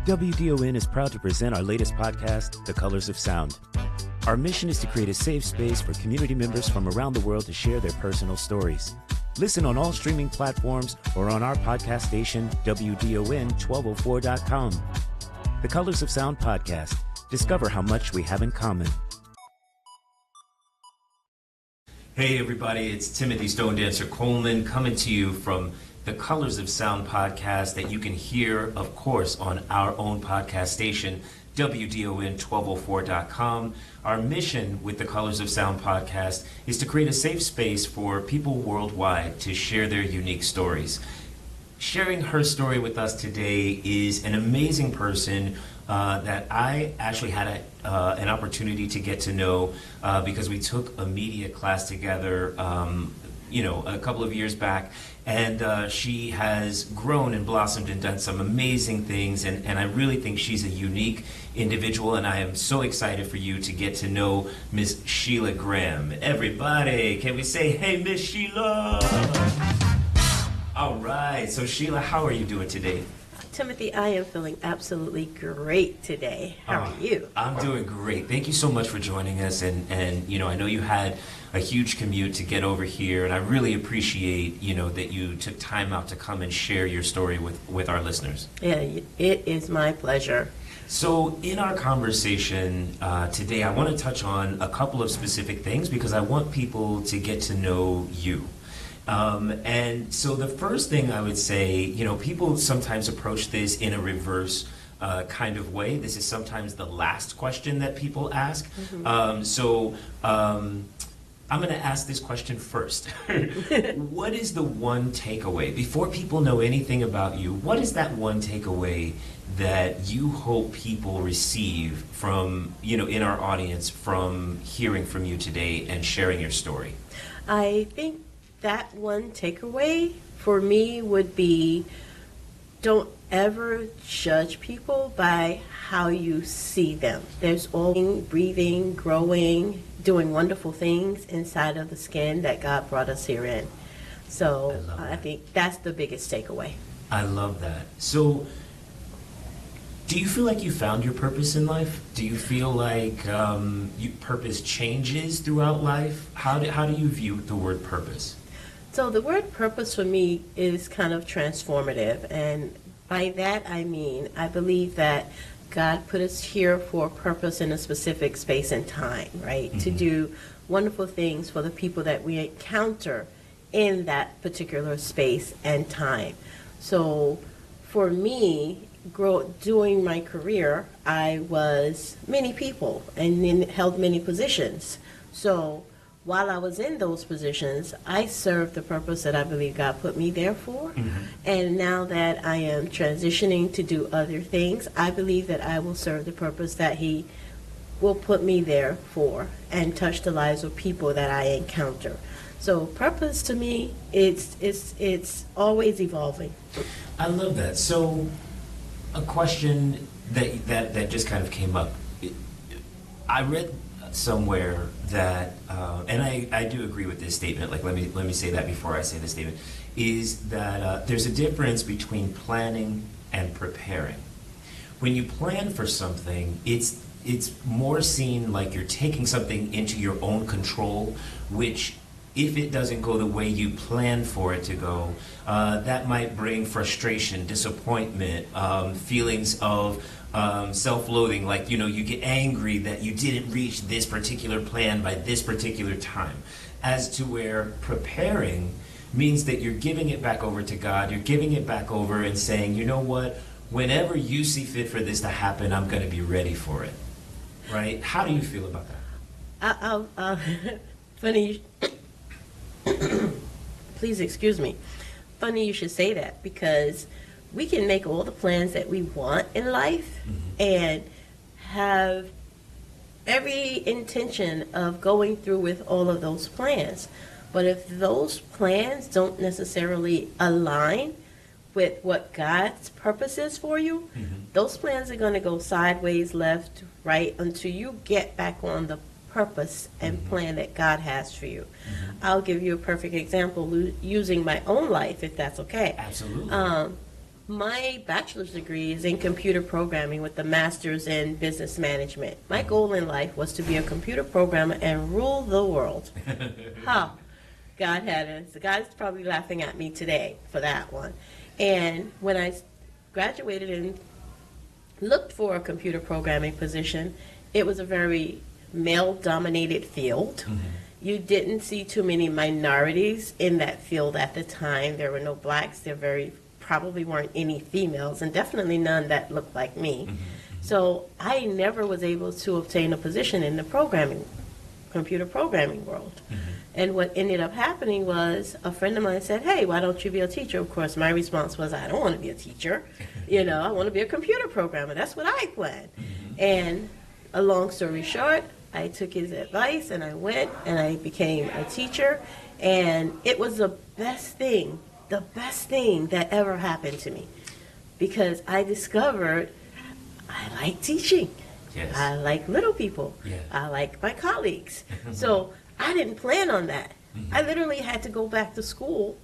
WDON is proud to present our latest podcast, The Colors of Sound. Our mission is to create a safe space for community members from around the world to share their personal stories. Listen on all streaming platforms or on our podcast station, WDON1204.com. The Colors of Sound podcast. Discover how much we have in common. Hey everybody, it's Timothy Stone Dancer Coleman coming to you from the Colors of Sound podcast that you can hear, of course, on our own podcast station, WDON1204.com. Our mission with the Colors of Sound podcast is to create a safe space for people worldwide to share their unique stories. Sharing her story with us today is an amazing person that I actually had an opportunity to get to know because we took a media class together, a couple of years back. And she has grown and blossomed and done some amazing things. And I really think she's a unique individual. And I am so excited for you to get to know Miss Shelia Graham. Everybody, can we say, hey, Miss Shelia? All right. So, Shelia, how are you doing today? Timothy, I am feeling absolutely great today. How are you? I'm doing great. Thank you so much for joining us. And I know you had a huge commute to get over here, and I really appreciate, that you took time out to come and share your story with our listeners. Yeah, it is my pleasure. So in our conversation today, I want to touch on a couple of specific things because I want people to get to know you. And so the first thing I would say, people sometimes approach this in a reverse kind of way. This is sometimes the last question that people ask. Mm-hmm. I'm going to ask this question first. What is the one takeaway? Before people know anything about you, what is that one takeaway that you hope people receive from, in our audience from hearing from you today and sharing your story? I think that one takeaway for me would be, don't ever judge people by how you see them. There's always breathing, growing, doing wonderful things inside of the skin that God brought us here in. So I think that's the biggest takeaway. I love that. So do you feel like you found your purpose in life? Do you feel like your purpose changes throughout life? How do you view the word purpose? So the word purpose for me is kind of transformative, and by that I mean I believe that God put us here for a purpose in a specific space and time, right? Mm-hmm. To do wonderful things for the people that we encounter in that particular space and time. So for me, during my career, I was many people and then held many positions. So while I was in those positions, I served the purpose that I believe God put me there for. Mm-hmm. And now that I am transitioning to do other things, I believe that I will serve the purpose that He will put me there for and touch the lives of people that I encounter. So purpose to me, it's always evolving. I love that. So a question that just kind of came up. I read somewhere that, and I do agree with this statement, like let me say that before I say this statement, is that there's a difference between planning and preparing. When you plan for something, it's more seen like you're taking something into your own control, which if it doesn't go the way you plan for it to go, that might bring frustration, disappointment, feelings of self-loathing, like, you get angry that you didn't reach this particular plan by this particular time. As to where preparing means that you're giving it back over to God, you're giving it back over and saying, you know what, whenever you see fit for this to happen, I'm going to be ready for it. Right? How do you feel about that? Funny, please excuse me. Funny you should say that, because we can make all the plans that we want in life, mm-hmm. and have every intention of going through with all of those plans. But if those plans don't necessarily align with what God's purpose is for you, mm-hmm. those plans are going to go sideways, left, right, until you get back on the purpose and mm-hmm. plan that God has for you. Mm-hmm. I'll give you a perfect example using my own life, if that's okay. Absolutely. My bachelor's degree is in computer programming with the master's in business management. My goal in life was to be a computer programmer and rule the world. Huh. God had it. So God's probably laughing at me today for that one. And when I graduated and looked for a computer programming position, it was a very male-dominated field. Mm-hmm. You didn't see too many minorities in that field at the time. There were no blacks. There probably weren't any females, and definitely none that looked like me. Mm-hmm. So I never was able to obtain a position in the computer programming world. Mm-hmm. And what ended up happening was a friend of mine said, hey, why don't you be a teacher? Of course, my response was, I don't want to be a teacher. I want to be a computer programmer. That's what I planned. Mm-hmm. And a long story short, I took his advice and I went and I became a teacher. And it was the best thing that ever happened to me, because I discovered I like teaching. Yes. I like little people. Yeah. I like my colleagues. So I didn't plan on that. Mm-hmm. I literally had to go back to school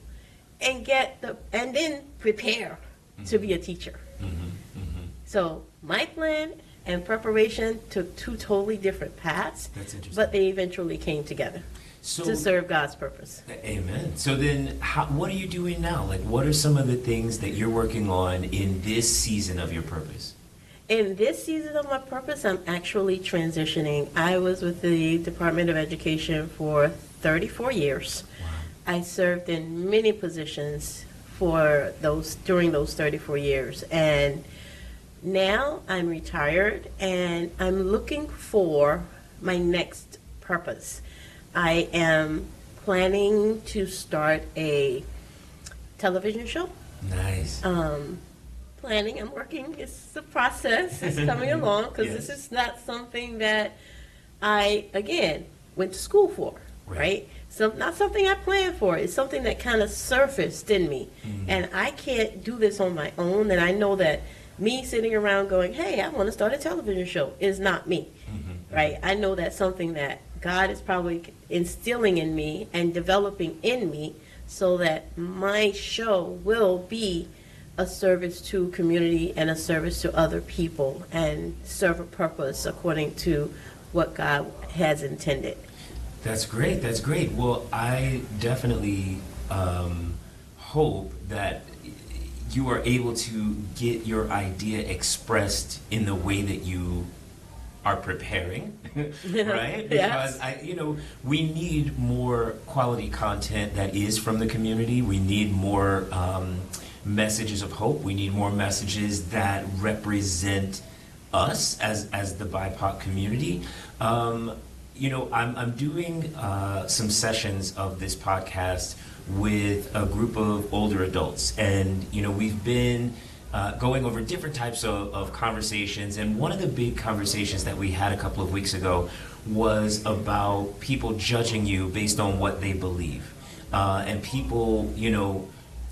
and then prepare to be a teacher. Mm-hmm. Mm-hmm. So my plan and preparation took two totally different paths. That's interesting. But they eventually came together to serve God's purpose. Amen. So then, what are you doing now? Like, what are some of the things that you're working on in this season of your purpose? In this season of my purpose, I'm actually transitioning. I was with the Department of Education for 34 years. Wow. I served in many positions during those 34 years. And now I'm retired and I'm looking for my next purpose. I am planning to start a television show. Nice. I'm working. It's a process. It's coming along, because Yes. this is not something that I, again, went to school for, right? So not something I planned for. It's something that kind of surfaced in me. Mm-hmm. And I can't do this on my own. And I know that me sitting around going, hey, I want to start a television show is not me, mm-hmm. right? I know that's something that God is probably instilling in me and developing in me so that my show will be a service to community and a service to other people and serve a purpose according to what God has intended. That's great. That's great. Well, I definitely hope that you are able to get your idea expressed in the way that you are preparing, right? Because Yes. We need more quality content that is from the community. We need more messages of hope. We need more messages that represent us as the BIPOC community. I'm doing some sessions of this podcast with a group of older adults, and we've been going over different types of conversations, and one of the big conversations that we had a couple of weeks ago was about people judging you based on what they believe, and people,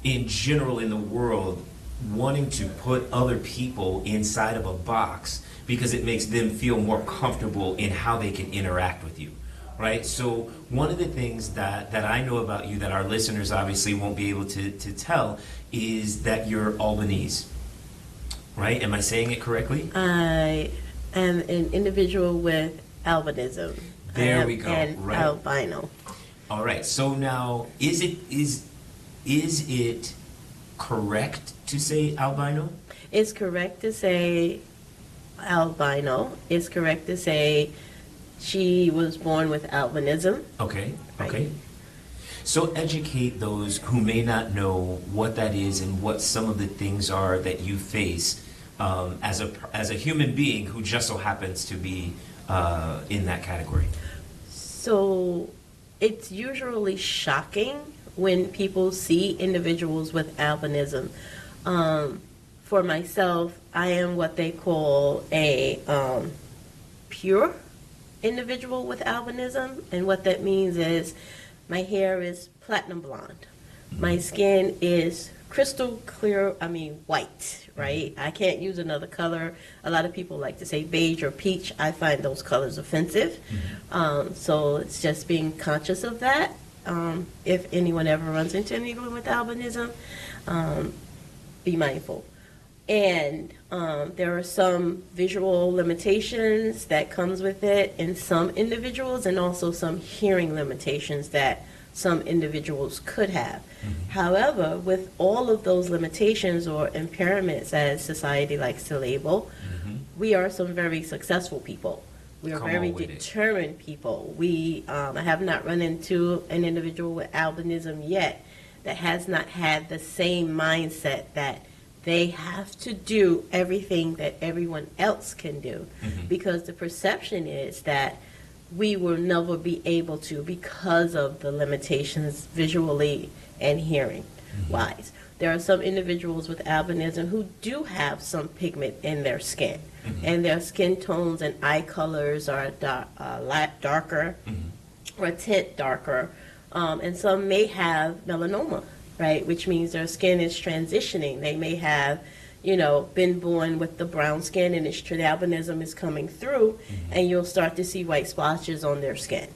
in general in the world wanting to put other people inside of a box because it makes them feel more comfortable in how they can interact with you, right? So one of the things that I know about you that our listeners obviously won't be able to tell is that you're Albanese, right? Am I saying it correctly? I am an individual with albanism. There we go, and right. albino. All right, so now is it correct to say albino? It's correct to say albino. It's correct to say she was born with albanism. Okay, Right. okay. So educate those who may not know what that is and what some of the things are that you face as a human being who just so happens to be in that category. So it's usually shocking when people see individuals with albinism. For myself, I am what they call a pure individual with albinism, and what that means is my hair is platinum blonde. My skin is crystal clear, white, right? I can't use another color. A lot of people like to say beige or peach. I find those colors offensive. So it's just being conscious of that. If anyone ever runs into anyone with albinism, be mindful. And there are some visual limitations that comes with it in some individuals, and also some hearing limitations that some individuals could have. However, with all of those limitations or impairments, as society likes to label, we are some very successful people. We are very determined people. I have not run into an individual with albanism yet that has not had the same mindset that they have to do everything that everyone else can do, because the perception is that we will never be able to because of the limitations visually and hearing wise. There are some individuals with albanism who do have some pigment in their skin, and their skin tones and eye colors are a lot darker or a tint darker, and some may have melanoma, right, which means their skin is transitioning. They may have, been born with the brown skin, and the albanism is coming through, and you'll start to see white splotches on their skin.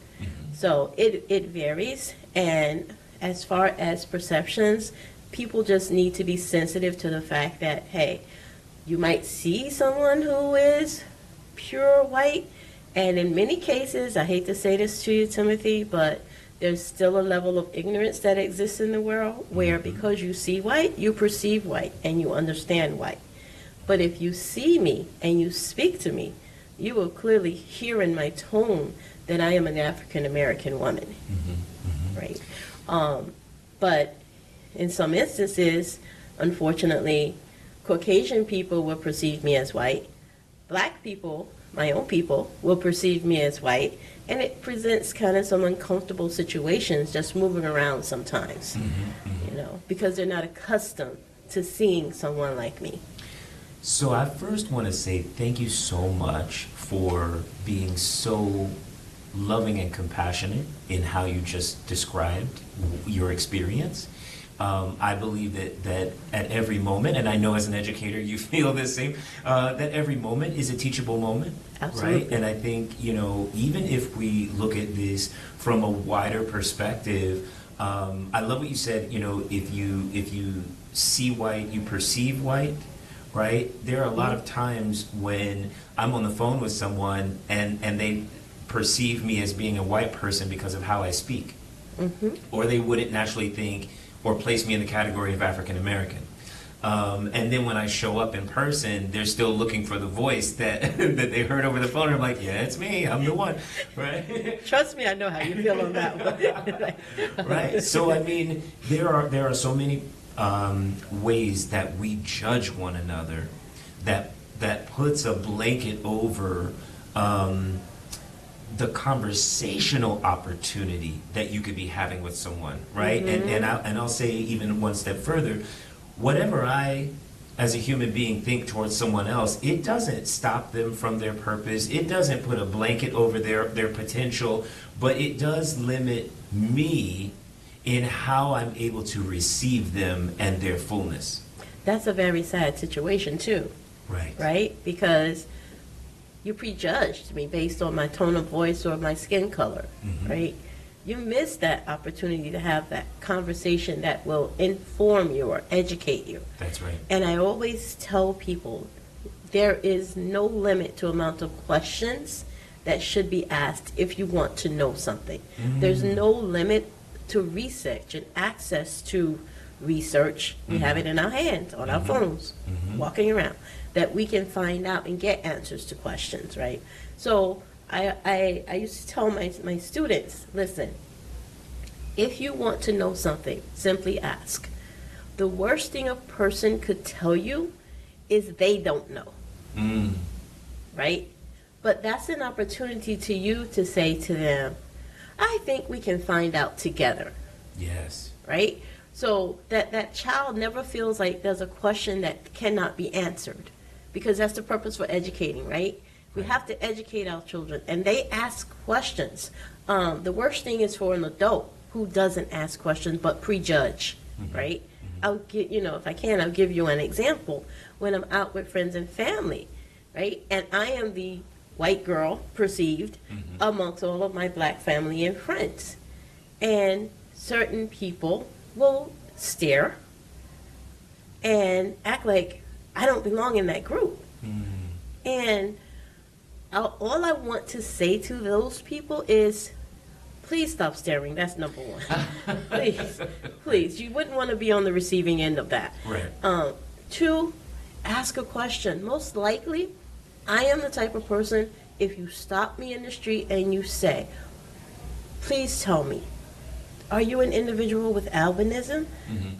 So it varies, and as far as perceptions, people just need to be sensitive to the fact that, hey, you might see someone who is pure white, and in many cases, I hate to say this to you, Timothy, but there's still a level of ignorance that exists in the world where because you see white, you perceive white and you understand white. But if you see me and you speak to me, you will clearly hear in my tone that I am an African American woman, right? But in some instances, unfortunately, Caucasian people will perceive me as white. Black people, my own people, will perceive me as white. And it presents kind of some uncomfortable situations just moving around sometimes, because they're not accustomed to seeing someone like me. So I first want to say thank you so much for being so loving and compassionate in how you just described your experience. I believe that at every moment, and I know as an educator you feel the same, that every moment is a teachable moment. Absolutely. Right? And I think, even if we look at this from a wider perspective, I love what you said, if you see white, you perceive white, right? There are a lot of times when I'm on the phone with someone and they perceive me as being a white person because of how I speak. Or they wouldn't naturally think or place me in the category of African American. And then when I show up in person, they're still looking for the voice that that they heard over the phone. And I'm like, yeah, it's me. I'm the one, right? Trust me, I know how you feel on that one. Right. So I mean, there are so many ways that we judge one another that puts a blanket over the conversational opportunity that you could be having with someone, right? And I'll say even one step further, whatever I, as a human being, think towards someone else, it doesn't stop them from their purpose. It doesn't put a blanket over their potential, but it does limit me in how I'm able to receive them and their fullness. That's a very sad situation too. Right. Right? Because you prejudged me based on my tone of voice or my skin color, right? You missed that opportunity to have that conversation that will inform you or educate you. That's right. And I always tell people there is no limit to amount of questions that should be asked if you want to know something. There's no limit to research and access to research. We have it in our hands, on our phones, walking around, that we can find out and get answers to questions, right? So I used to tell my students, listen, if you want to know something, simply ask. The worst thing a person could tell you is they don't know, right? But that's an opportunity to you to say to them, I think we can find out together. Yes. Right? So that child never feels like there's a question that cannot be answered, because that's the purpose for educating, right? We have to educate our children, and they ask questions. The worst thing is for an adult who doesn't ask questions but prejudge, right? I'll give, if I can, I'll give you an example. When I'm out with friends and family, right, and I am the white girl perceived amongst all of my black family and friends, and certain people will stare and act like I don't belong in that group. And all I want to say to those people is, please stop staring. That's number one. Please. You wouldn't want to be on the receiving end of that. Right. Two, ask a question. Most likely, I am the type of person, if you stop me in the street and you say, please tell me, are you an individual with albanism?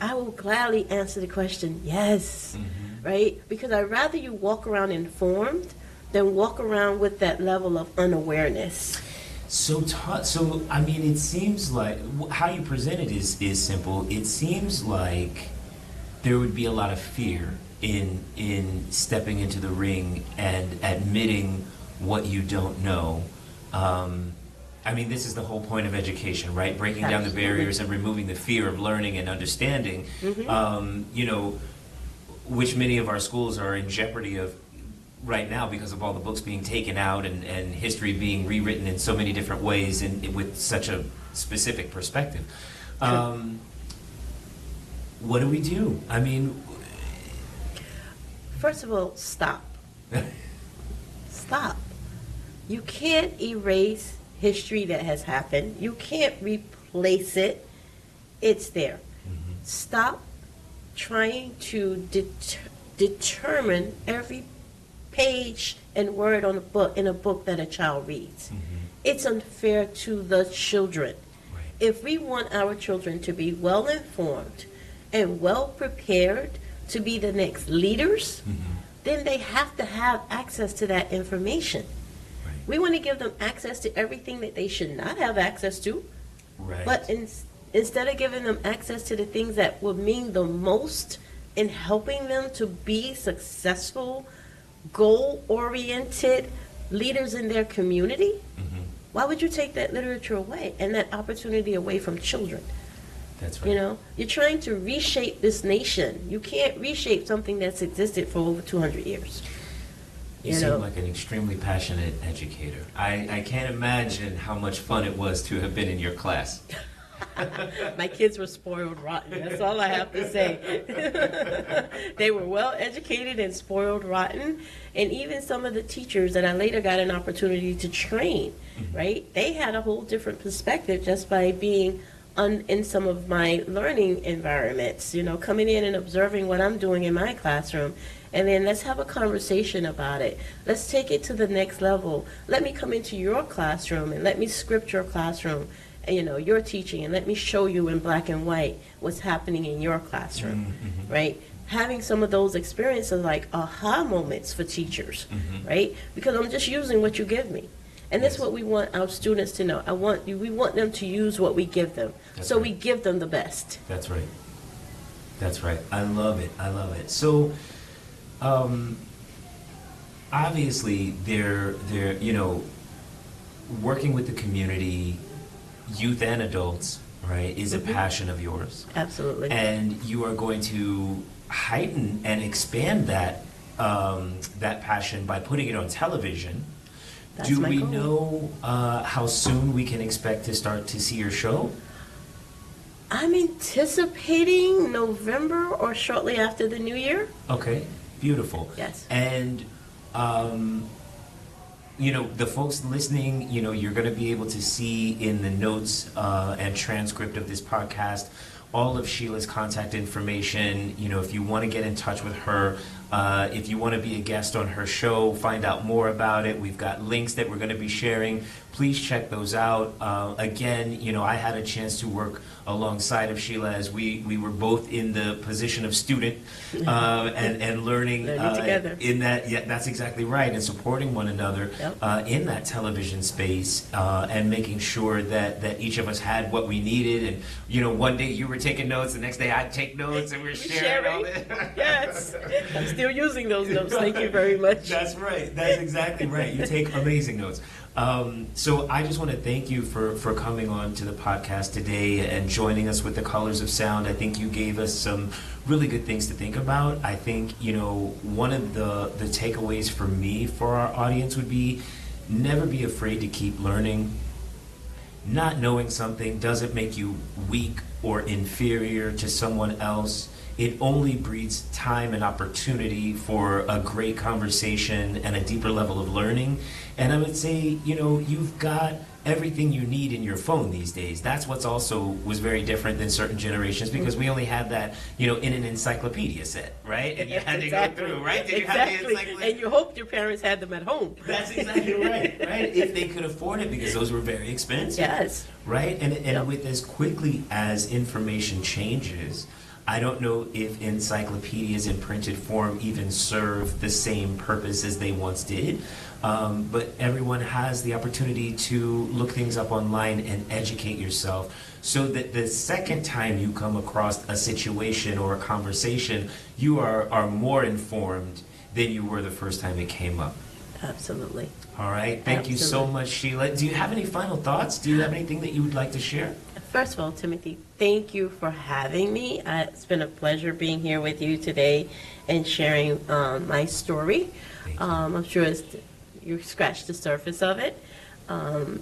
I will gladly answer the question, yes. Right? Because I'd rather you walk around informed than walk around with that level of unawareness. So I mean, it seems like how you present it is simple. It seems like there would be a lot of fear in stepping into the ring and admitting what you don't know. I mean, this is the whole point of education, right? Breaking down the barriers and removing the fear of learning and understanding. You know, which many of our schools are in jeopardy of right now because of all the books being taken out and history being rewritten in so many different ways and with such a specific perspective. What do we do? I mean... First of all, stop. Stop. You can't erase history that has happened. You can't replace it. It's there. Stop trying to determine every page and word on a book that a child reads. It's unfair to the children. Right. If we want our children to be well informed and well prepared to be the next leaders, then they have to have access to that information. Right. We want to give them access to everything that they should not have access to. Right. But instead of giving them access to the things that would mean the most in helping them to be successful, goal-oriented leaders in their community, why would you take that literature away and that opportunity away from children? That's right. You know, you're trying to reshape this nation. You can't reshape something that's existed for over 200 years. You seem like an extremely passionate educator. I can't imagine how much fun it was to have been in your class. My kids were spoiled rotten. That's all I have to say. They were well educated and spoiled rotten. And even some of the teachers that I later got an opportunity to train, right? They had a whole different perspective just by being in some of my learning environments, you know, coming in and observing what I'm doing in my classroom. And then let's have a conversation about it. Let's take it to the next level. Let me come into your classroom and let me script your classroom, you know, your teaching, and let me show you in black and white what's happening in your classroom, right? Having some of those experiences like aha moments for teachers, right? Because I'm just using what you give me. And that's what we want our students to know. We want them to use what we give them. That's so right. we give them the best. That's right. That's right. I love it. I love it. So, obviously, they're you know, working with the community, youth and adults, right, is a passion of yours. Absolutely. And you are going to heighten and expand that that passion by putting it on television. That's Do my we goal. know how soon we can expect to start to see your show? I'm anticipating November or shortly after the new year. Okay, beautiful. Yes. And, you know, the folks listening, you know, you're going to be able to see in the notes and transcript of this podcast all of Sheila's contact information. You know, if you want to get in touch with her, if you want to be a guest on her show, find out more about it. We've got links that we're going to be sharing. Please check those out. Again, you know, I had a chance to work alongside of Sheila as we were both in the position of student and learning together. in that. Yeah, that's exactly right. And supporting one another in that television space and making sure that each of us had what we needed. And, you know, one day you were taking notes, the next day I'd take notes, and we're sharing all this. Yes. I'm still using those notes. Thank you very much. That's right. That's exactly right. You take amazing notes. So I just want to thank you for coming on to the podcast today and joining us with the Colors of Sound. I think you gave us some really good things to think about. I think, you know, one of the takeaways for me, for our audience, would be never be afraid to keep learning. Not knowing something doesn't make you weak or inferior to someone else. it only breeds time and opportunity for a great conversation and a deeper level of learning. And I would say, you've got everything you need in your phone these days. That's what's also was very different than certain generations, because we only had that, in an encyclopedia set, right? And you had to go through, right? Did you have the encyclopedia? And you hoped your parents had them at home. That's exactly right, right? If they could afford it, because those were very expensive. Yes. Right? And with as quickly as information changes, I don't know if encyclopedias in printed form even serve the same purpose as they once did. But everyone has the opportunity to look things up online and educate yourself, so that the second time you come across a situation or a conversation, you are more informed than you were the first time it came up. Absolutely. All right. Thank you so much, Shelia. Do you have any final thoughts? Do you have anything that you would like to share? First of all, Timothy, thank you for having me. It's been a pleasure being here with you today and sharing my story. I'm sure you scratched the surface of it.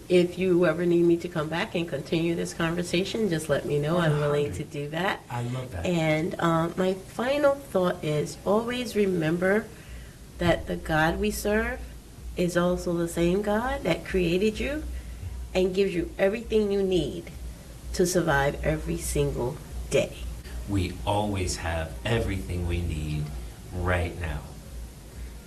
If you ever need me to come back and continue this conversation, just let me know. I'm willing to do that. I love that. And my final thought is always remember that the God we serve is also the same God that created you and gives you everything you need to survive every single day. We always have everything we need right now.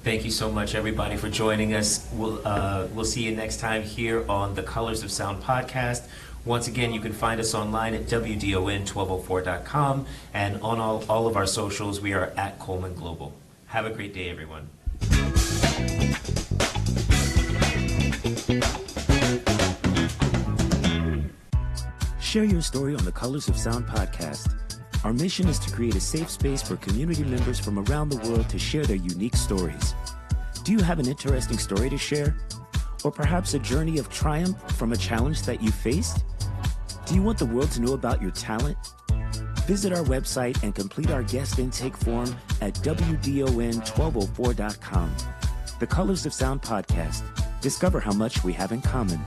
Thank you so much, everybody, for joining us. We'll see you next time here on the Colors of Sound podcast. Once again, you can find us online at WDON1204.com, and on all of our socials, we are at Coleman Global. Have a great day, everyone. Share your story on the Colors of Sound podcast. Our mission is to create a safe space for community members from around the world to share their unique stories. Do you have an interesting story to share? Or perhaps a journey of triumph from a challenge that you faced? Do you want the world to know about your talent? Visit our website and complete our guest intake form at WDON1204.com. The Colors of Sound podcast. Discover how much we have in common.